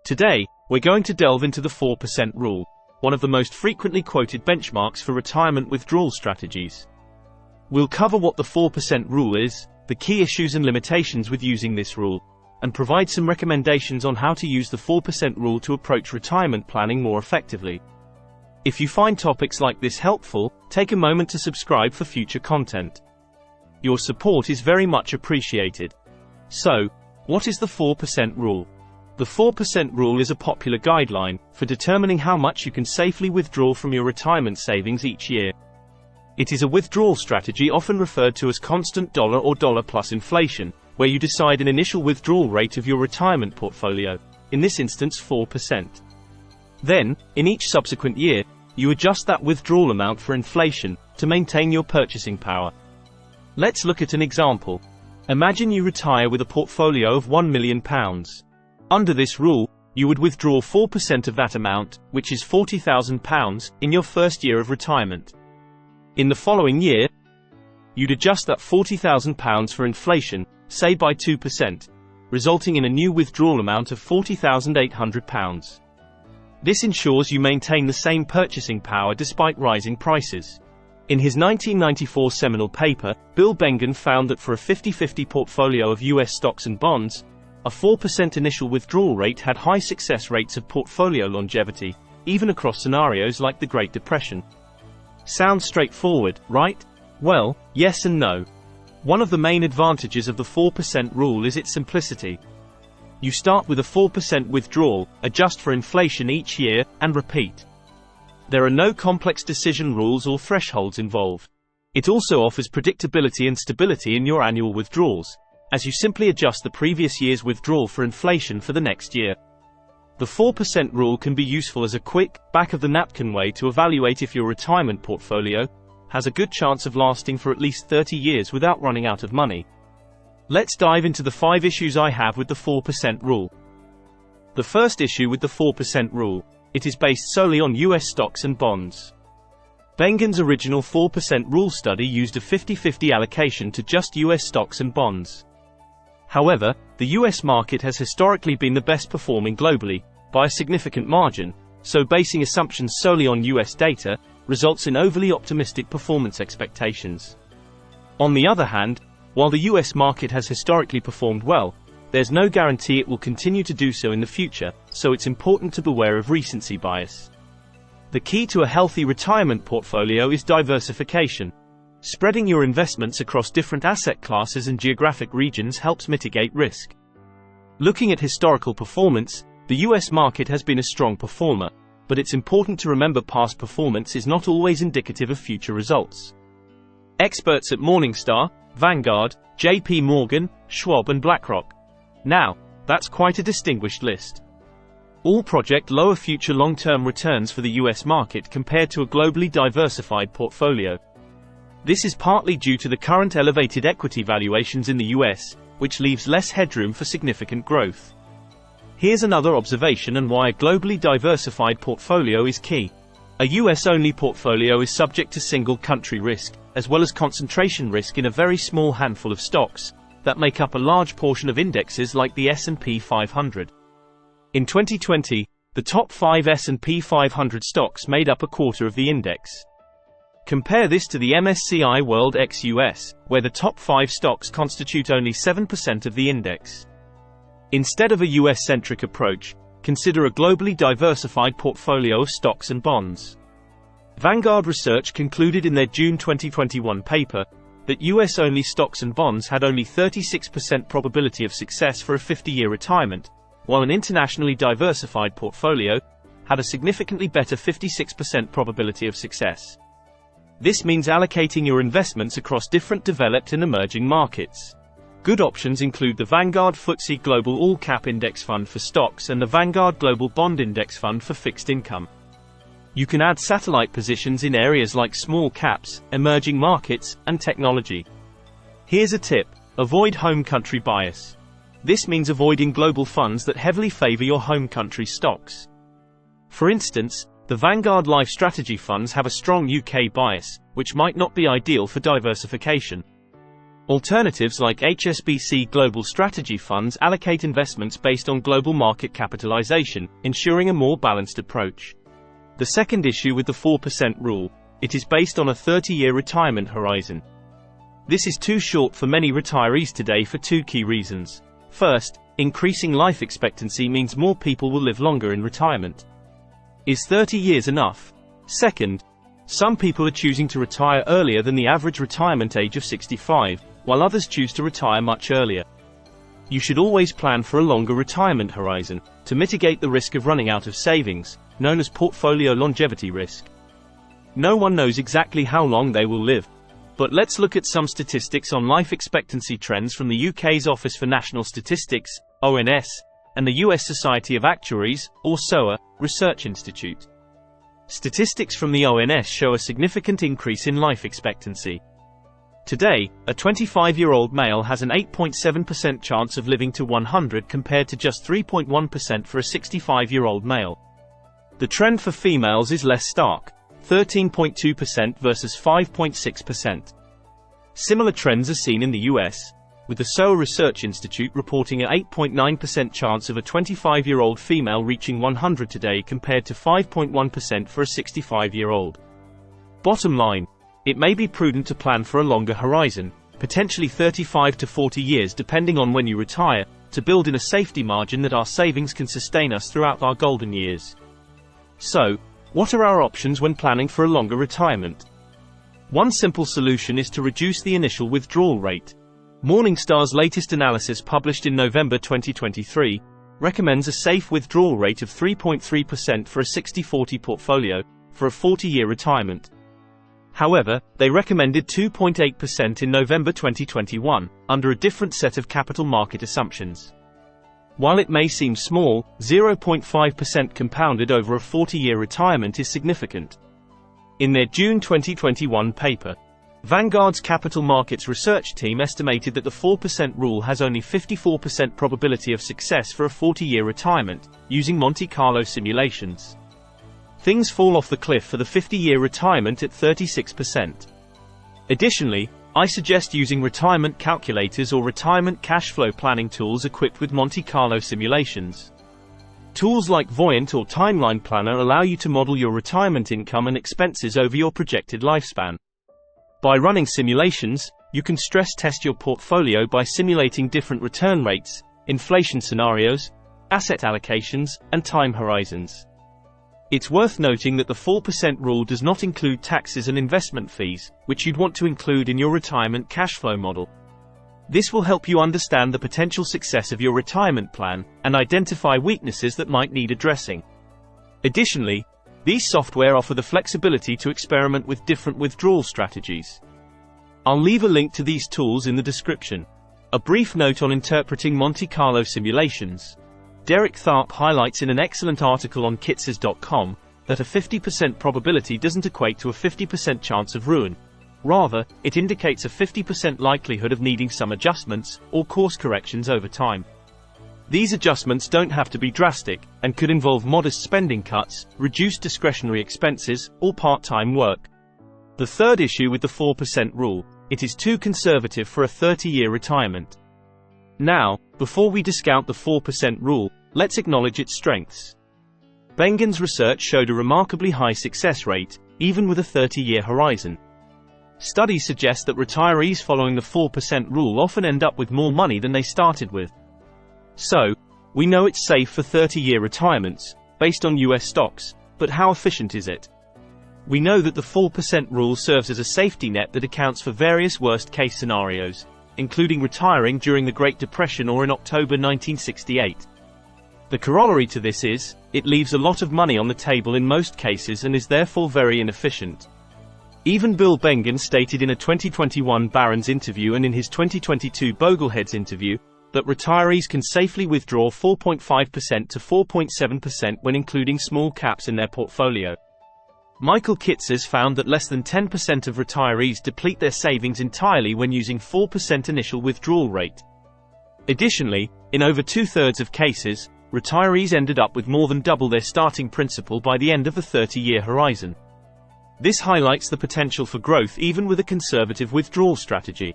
Today, we're going to delve into the 4% rule, one of the most frequently quoted benchmarks for retirement withdrawal strategies. We'll cover what the 4% rule is, the key issues and limitations with using this rule, and provide some recommendations on how to use the 4% rule to approach retirement planning more effectively. If you find topics like this helpful, take a moment to subscribe for future content. Your support is very much appreciated. So, what is the 4% rule? The 4% rule is a popular guideline for determining how much you can safely withdraw from your retirement savings each year. It is a withdrawal strategy often referred to as constant dollar or dollar plus inflation, where you decide an initial withdrawal rate of your retirement portfolio, in this instance 4%. Then, in each subsequent year, you adjust that withdrawal amount for inflation to maintain your purchasing power. Let's look at an example. Imagine you retire with a portfolio of £1 million. Under this rule, you would withdraw 4% of that amount, which is £40,000, in your first year of retirement. In the following year, you'd adjust that £40,000 for inflation, say by 2%, resulting in a new withdrawal amount of £40,800. This ensures you maintain the same purchasing power despite rising prices. In his 1994 seminal paper, Bill Bengen found that for a 50-50 portfolio of US stocks and bonds, a 4% initial withdrawal rate had high success rates of portfolio longevity, even across scenarios like the Great Depression. Sounds straightforward, right? Well, yes and no. One of the main advantages of the 4% rule is its simplicity. You start with a 4% withdrawal, adjust for inflation each year, and repeat. There are no complex decision rules or thresholds involved. It also offers predictability and stability in your annual withdrawals, as you simply adjust the previous year's withdrawal for inflation for the next year. The 4% rule can be useful as a quick, back-of-the-napkin way to evaluate if your retirement portfolio has a good chance of lasting for at least 30 years without running out of money. Let's dive into the 5 issues I have with the 4% rule. The first issue with the 4% rule: it is based solely on US stocks and bonds. Bengen's original 4% rule study used a 50-50 allocation to just US stocks and bonds. However, the US market has historically been the best performing globally, by a significant margin, so basing assumptions solely on US data results in overly optimistic performance expectations. On the other hand, while the US market has historically performed well, there's no guarantee it will continue to do so in the future, so it's important to beware of recency bias. The key to a healthy retirement portfolio is diversification. Spreading your investments across different asset classes and geographic regions helps mitigate risk. Looking at historical performance, the US market has been a strong performer, but it's important to remember past performance is not always indicative of future results. Experts at Morningstar, Vanguard, JP Morgan, Schwab and BlackRock. Now, that's quite a distinguished list. All project lower future long-term returns for the US market compared to a globally diversified portfolio. This is partly due to the current elevated equity valuations in the US, which leaves less headroom for significant growth. Here's another observation on why a globally diversified portfolio is key. A US-only portfolio is subject to single-country risk, as well as concentration risk in a very small handful of stocks that make up a large portion of indexes like the S&P 500. In 2020, the top 5 S&P 500 stocks made up a quarter of the index. Compare this to the MSCI World ex-US, where the top 5 stocks constitute only 7% of the index. Instead of a US-centric approach, consider a globally diversified portfolio of stocks and bonds. Vanguard Research concluded in their June 2021 paper that US-only stocks and bonds had only 36% probability of success for a 50-year retirement, while an internationally diversified portfolio had a significantly better 56% probability of success. This means allocating your investments across different developed and emerging markets. Good options include the Vanguard FTSE Global All Cap Index Fund for stocks and the Vanguard Global Bond Index Fund for fixed income. You can add satellite positions in areas like small caps, emerging markets, and technology. Here's a tip: avoid home country bias. This means avoiding global funds that heavily favor your home country stocks. For instance, the Vanguard Life Strategy funds have a strong UK bias, which might not be ideal for diversification. Alternatives like HSBC Global Strategy Funds allocate investments based on global market capitalization, ensuring a more balanced approach. The second issue with the 4% rule: it is based on a 30-year retirement horizon. This is too short for many retirees today for two key reasons. First, increasing life expectancy means more people will live longer in retirement. Is 30 years enough? Second, some people are choosing to retire earlier than the average retirement age of 65, while others choose to retire much earlier. You should always plan for a longer retirement horizon, to mitigate the risk of running out of savings, known as portfolio longevity risk. No one knows exactly how long they will live. But let's look at some statistics on life expectancy trends from the UK's Office for National Statistics, ONS, and the US Society of Actuaries, or SOA, Research Institute. Statistics from the ONS show a significant increase in life expectancy. Today, a 25-year-old male has an 8.7% chance of living to 100 compared to just 3.1% for a 65-year-old male. The trend for females is less stark, 13.2% versus 5.6%. Similar trends are seen in the US, with the SOA Research Institute reporting an 8.9% chance of a 25-year-old female reaching 100 today compared to 5.1% for a 65-year-old. Bottom line, it may be prudent to plan for a longer horizon, potentially 35 to 40 years depending on when you retire, to build in a safety margin that our savings can sustain us throughout our golden years. So, what are our options when planning for a longer retirement? One simple solution is to reduce the initial withdrawal rate. Morningstar's latest analysis, published in November 2023, recommends a safe withdrawal rate of 3.3% for a 60-40 portfolio, for a 40-year retirement. However, they recommended 2.8% in November 2021, under a different set of capital market assumptions. While it may seem small, 0.5% compounded over a 40-year retirement is significant. In their June 2021 paper, Vanguard's capital markets research team estimated that the 4% rule has only 54% probability of success for a 40-year retirement, using Monte Carlo simulations. Things fall off the cliff for the 50-year retirement at 36%. Additionally, I suggest using retirement calculators or retirement cash flow planning tools equipped with Monte Carlo simulations. Tools like Voyant or Timeline Planner allow you to model your retirement income and expenses over your projected lifespan. By running simulations, you can stress test your portfolio by simulating different return rates, inflation scenarios, asset allocations, and time horizons. It's worth noting that the 4% rule does not include taxes and investment fees, which you'd want to include in your retirement cash flow model. This will help you understand the potential success of your retirement plan, and identify weaknesses that might need addressing. Additionally, these software offer the flexibility to experiment with different withdrawal strategies. I'll leave a link to these tools in the description. A brief note on interpreting Monte Carlo simulations. Derek Tharp highlights in an excellent article on Kitces.com that a 50% probability doesn't equate to a 50% chance of ruin. Rather, it indicates a 50% likelihood of needing some adjustments, or course corrections over time. These adjustments don't have to be drastic, and could involve modest spending cuts, reduced discretionary expenses, or part-time work. The third issue with the 4% rule: it is too conservative for a 30-year retirement. Now, before we discount the 4% rule, let's acknowledge its strengths. Bengen's research showed a remarkably high success rate, even with a 30-year horizon. Studies suggest that retirees following the 4% rule often end up with more money than they started with. So, we know it's safe for 30-year retirements, based on US stocks, but how efficient is it? We know that the 4% rule serves as a safety net that accounts for various worst-case scenarios, including retiring during the Great Depression or in October 1968. The corollary to this is, it leaves a lot of money on the table in most cases and is therefore very inefficient. Even Bill Bengen stated in a 2021 Barron's interview and in his 2022 Bogleheads interview, that retirees can safely withdraw 4.5% to 4.7% when including small caps in their portfolio. Michael Kitces found that less than 10% of retirees deplete their savings entirely when using 4% initial withdrawal rate. Additionally, in over two-thirds of cases, retirees ended up with more than double their starting principal by the end of the 30-year horizon. This highlights the potential for growth even with a conservative withdrawal strategy.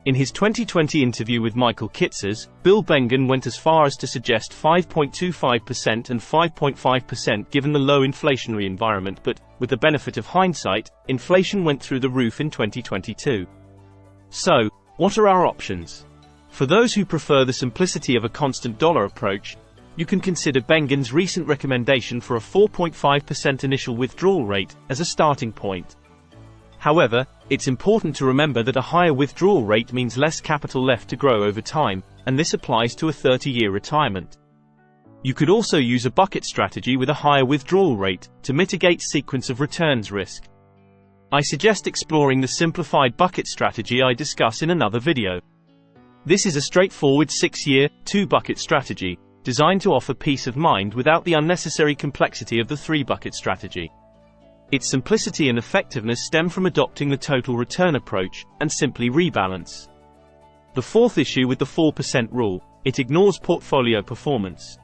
In his 2020 interview with Michael Kitces, Bill Bengen went as far as to suggest 5.25% and 5.5% given the low inflationary environment, but, with the benefit of hindsight, inflation went through the roof in 2022. So, what are our options? For those who prefer the simplicity of a constant dollar approach, you can consider Bengen's recent recommendation for a 4.5% initial withdrawal rate as a starting point. However, it's important to remember that a higher withdrawal rate means less capital left to grow over time, and this applies to a 30-year retirement. You could also use a bucket strategy with a higher withdrawal rate to mitigate sequence of returns risk. I suggest exploring the simplified bucket strategy I discuss in another video. This is a straightforward 6-year, 2-bucket strategy, designed to offer peace of mind without the unnecessary complexity of the 3-bucket strategy. Its simplicity and effectiveness stem from adopting the total return approach, and simply rebalance. The fourth issue with the 4% rule, it ignores portfolio performance.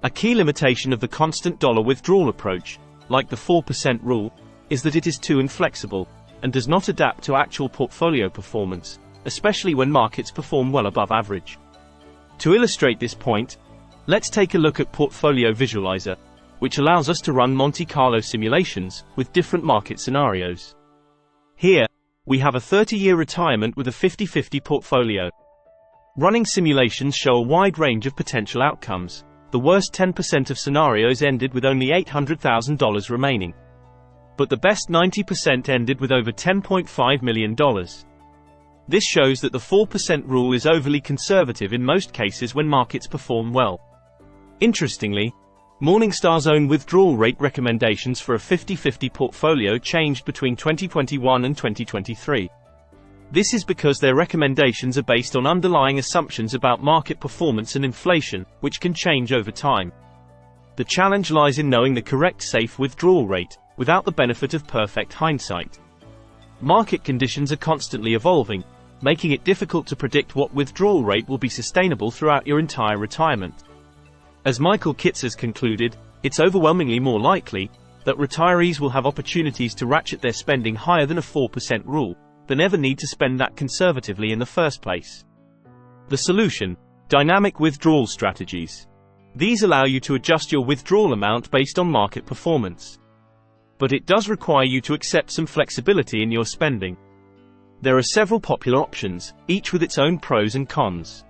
A key limitation of the constant dollar withdrawal approach, like the 4% rule, is that it is too inflexible, and does not adapt to actual portfolio performance, especially when markets perform well above average. To illustrate this point, let's take a look at Portfolio Visualizer, which allows us to run Monte Carlo simulations with different market scenarios. Here, we have a 30-year retirement with a 50-50 portfolio. Running simulations show a wide range of potential outcomes. The worst 10% of scenarios ended with only $800,000 remaining. But the best 90% ended with over $10.5 million. This shows that the 4% rule is overly conservative in most cases when markets perform well. Interestingly, Morningstar's own withdrawal rate recommendations for a 50-50 portfolio changed between 2021 and 2023. This is because their recommendations are based on underlying assumptions about market performance and inflation, which can change over time. The challenge lies in knowing the correct safe withdrawal rate, without the benefit of perfect hindsight. Market conditions are constantly evolving, making it difficult to predict what withdrawal rate will be sustainable throughout your entire retirement. As Michael Kitces concluded, it's overwhelmingly more likely that retirees will have opportunities to ratchet their spending higher than a 4% rule, than ever need to spend that conservatively in the first place. The solution: dynamic withdrawal strategies. These allow you to adjust your withdrawal amount based on market performance. But it does require you to accept some flexibility in your spending. There are several popular options, each with its own pros and cons.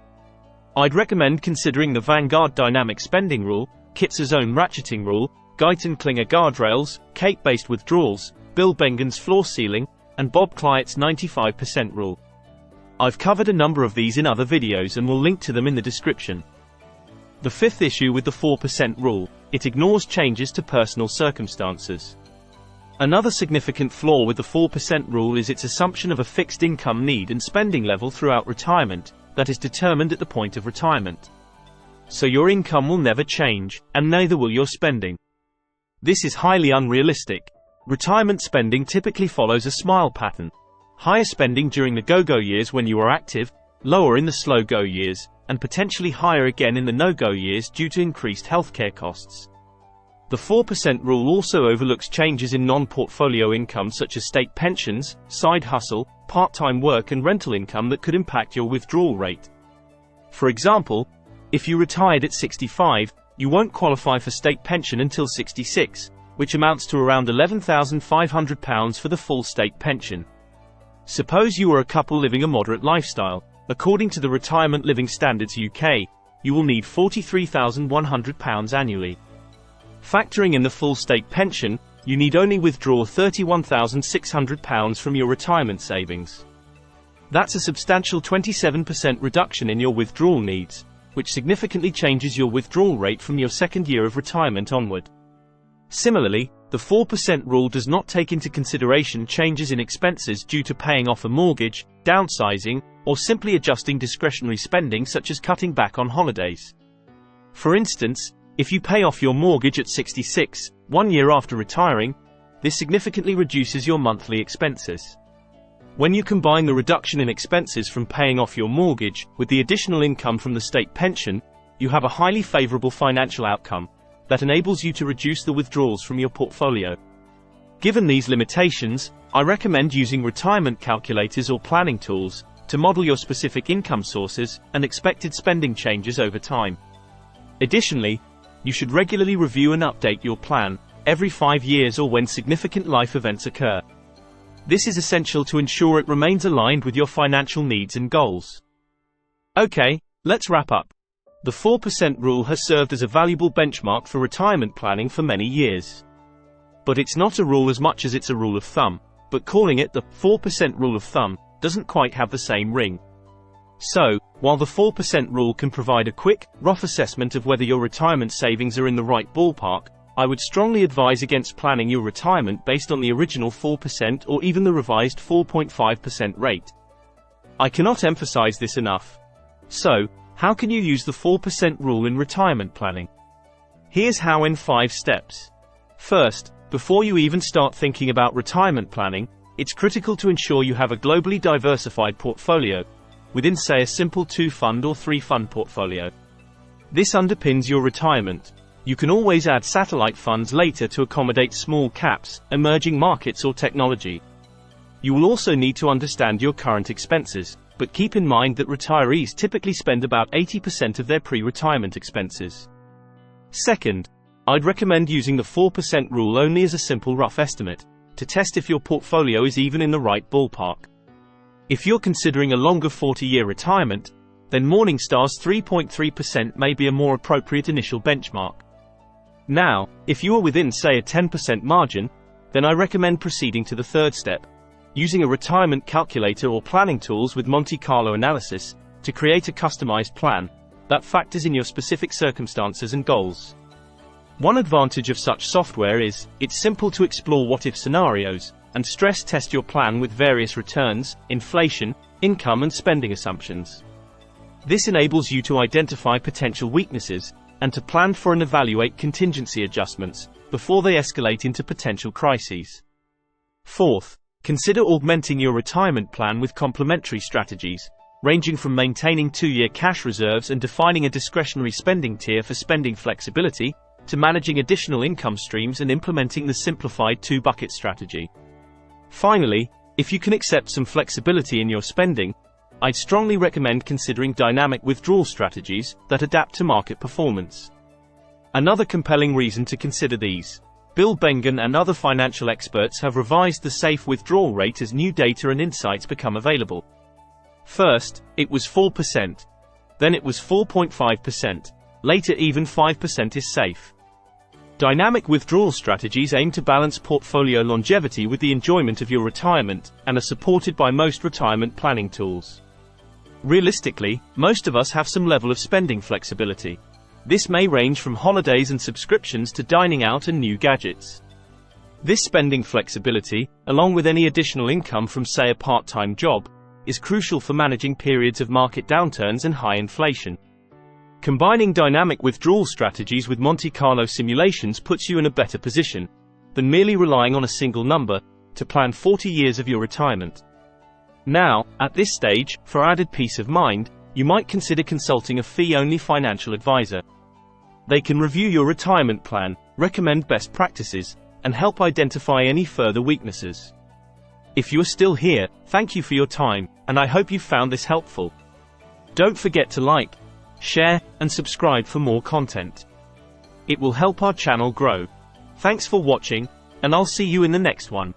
I'd recommend considering the Vanguard Dynamic Spending Rule, Kitces' own Ratcheting Rule, Guyton Klinger Guardrails, Cape-based Withdrawals, Bill Bengen's Floor Ceiling, and Bob Clight's 95% Rule. I've covered a number of these in other videos and will link to them in the description. The fifth issue with the 4% rule, it ignores changes to personal circumstances. Another significant flaw with the 4% rule is its assumption of a fixed income need and spending level throughout retirement, that is determined at the point of retirement. So your income will never change, and neither will your spending. This is highly unrealistic. Retirement spending typically follows a smile pattern. Higher spending during the go-go years when you are active, lower in the slow-go years, and potentially higher again in the no-go years due to increased healthcare costs. The 4% rule also overlooks changes in non-portfolio income such as state pensions, side hustle, part-time work and rental income that could impact your withdrawal rate. For example, if you retired at 65, you won't qualify for state pension until 66, which amounts to around £11,500 for the full state pension. Suppose you are a couple living a moderate lifestyle. According to the Retirement Living Standards UK, you will need £43,100 annually. Factoring in the full state pension, you need only withdraw £31,600 from your retirement savings. That's a substantial 27% reduction in your withdrawal needs, which significantly changes your withdrawal rate from your second year of retirement onward. Similarly, the 4% rule does not take into consideration changes in expenses due to paying off a mortgage, downsizing, or simply adjusting discretionary spending such as cutting back on holidays. For instance, if you pay off your mortgage at 66, 1 year after retiring, this significantly reduces your monthly expenses. When you combine the reduction in expenses from paying off your mortgage with the additional income from the state pension, you have a highly favorable financial outcome that enables you to reduce the withdrawals from your portfolio. Given these limitations, I recommend using retirement calculators or planning tools, to model your specific income sources and expected spending changes over time. Additionally, you should regularly review and update your plan, every 5 years or when significant life events occur. This is essential to ensure it remains aligned with your financial needs and goals. Okay, let's wrap up. The 4% rule has served as a valuable benchmark for retirement planning for many years. But it's not a rule as much as it's a rule of thumb, but calling it the 4% rule of thumb doesn't quite have the same ring. So, while the 4% rule can provide a quick, rough assessment of whether your retirement savings are in the right ballpark, I would strongly advise against planning your retirement based on the original 4% or even the revised 4.5% rate. I cannot emphasize this enough. So, how can you use the 4% rule in retirement planning? Here's how in 5 steps. First, before you even start thinking about retirement planning, it's critical to ensure you have a globally diversified portfolio, within say a simple 2-fund or 3-fund portfolio. This underpins your retirement. You can always add satellite funds later to accommodate small caps, emerging markets or technology. You will also need to understand your current expenses, but keep in mind that retirees typically spend about 80% of their pre-retirement expenses. Second, I'd recommend using the 4% rule only as a simple rough estimate, to test if your portfolio is even in the right ballpark. If you're considering a longer 40-year retirement, then Morningstar's 3.3% may be a more appropriate initial benchmark. Now, if you are within say a 10% margin, then I recommend proceeding to the third step, using a retirement calculator or planning tools with Monte Carlo analysis, to create a customized plan that factors in your specific circumstances and goals. One advantage of such software is, it's simple to explore what-if scenarios, and stress test your plan with various returns, inflation, income and spending assumptions. This enables you to identify potential weaknesses, and to plan for and evaluate contingency adjustments, before they escalate into potential crises. Fourth, consider augmenting your retirement plan with complementary strategies, ranging from maintaining 2-year cash reserves and defining a discretionary spending tier for spending flexibility, to managing additional income streams and implementing the simplified 2-bucket strategy. Finally, if you can accept some flexibility in your spending, I'd strongly recommend considering dynamic withdrawal strategies that adapt to market performance. Another compelling reason to consider these. Bill Bengen and other financial experts have revised the safe withdrawal rate as new data and insights become available. First, it was 4%. Then it was 4.5%. Later even 5% is safe. Dynamic withdrawal strategies aim to balance portfolio longevity with the enjoyment of your retirement, and are supported by most retirement planning tools. Realistically, most of us have some level of spending flexibility. This may range from holidays and subscriptions to dining out and new gadgets. This spending flexibility, along with any additional income from say a part-time job, is crucial for managing periods of market downturns and high inflation. Combining dynamic withdrawal strategies with Monte Carlo simulations puts you in a better position than merely relying on a single number to plan 40 years of your retirement. Now, at this stage, for added peace of mind, you might consider consulting a fee-only financial advisor. They can review your retirement plan, recommend best practices, and help identify any further weaknesses. If you are still here, thank you for your time, and I hope you found this helpful. Don't forget to like, share, and subscribe for more content. It will help our channel grow. Thanks for watching, and I'll see you in the next one.